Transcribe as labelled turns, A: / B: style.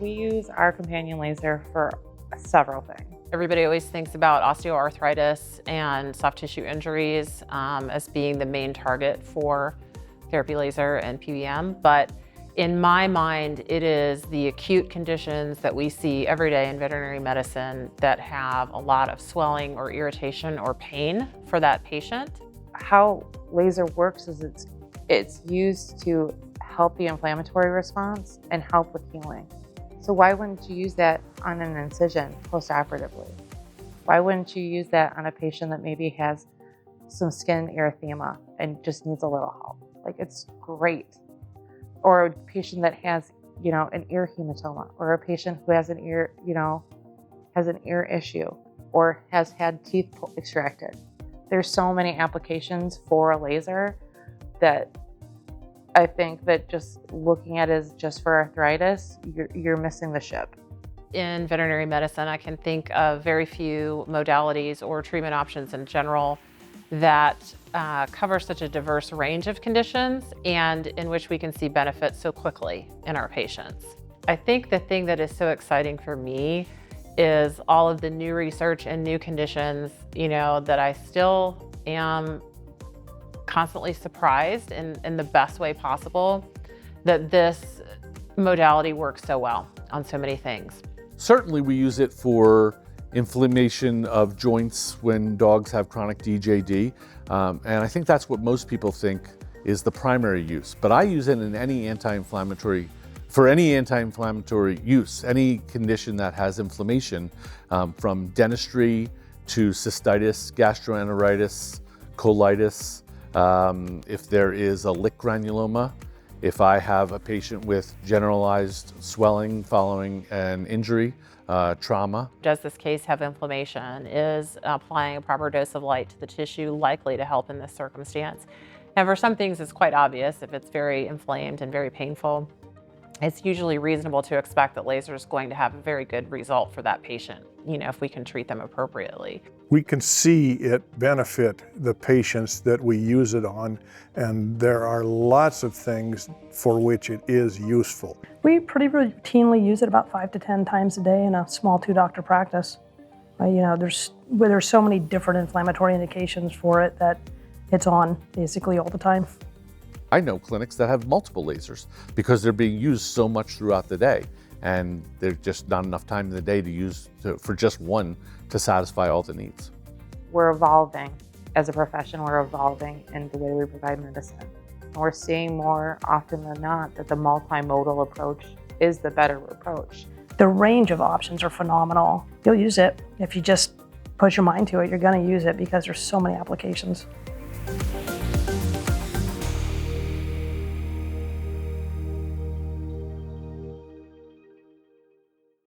A: We use our companion laser for several things.
B: Everybody always thinks about osteoarthritis and soft tissue injuries as being the main target for therapy laser and PBM, but in my mind, it is the acute conditions that we see every day in veterinary medicine that have a lot of swelling or irritation or pain for that patient.
A: How laser works is it's used to help the inflammatory response and help with healing. So why wouldn't you use that on an incision postoperatively? Why wouldn't you use that on a patient that maybe has some skin erythema and just needs a little help? Like, it's great. Or a patient that has, an ear hematoma, or a patient who has an ear, has an ear issue, or has had teeth extracted. There's so many applications for a laser that I think that just looking at it as just for arthritis, you're missing the ship.
B: In veterinary medicine, I can think of very few modalities or treatment options in general that cover such a diverse range of conditions and in which we can see benefits so quickly in our patients. I think the thing that is so exciting for me is all of the new research and new conditions, that I still am constantly surprised in the best way possible that this modality works so well on so many things.
C: Certainly we use it for inflammation of joints when dogs have chronic DJD. And I think that's what most people think is the primary use. But I use it in any anti-inflammatory use, any condition that has inflammation, from dentistry to cystitis, gastroenteritis, colitis. If there is a lick granuloma, if I have a patient with generalized swelling following an injury, trauma.
B: Does this case have inflammation? Is applying a proper dose of light to the tissue likely to help in this circumstance? And for some things, it's quite obvious. If it's very inflamed and very painful, it's usually reasonable to expect that laser is going to have a very good result for that patient, if we can treat them appropriately.
D: We can see it benefit the patients that we use it on, and there are lots of things for which it is useful.
E: We pretty routinely use it about 5 to 10 times a day in a small 2-doctor practice. There's so many different inflammatory indications for it that it's on basically all the time.
C: I know clinics that have multiple lasers because they're being used so much throughout the day, and there's just not enough time in the day for just one to satisfy all the needs.
A: We're evolving as a profession. We're evolving in the way we provide medicine. And we're seeing more often than not that the multimodal approach is the better approach.
E: The range of options are phenomenal. You'll use it. If you just put your mind to it, you're going to use it because there's so many applications.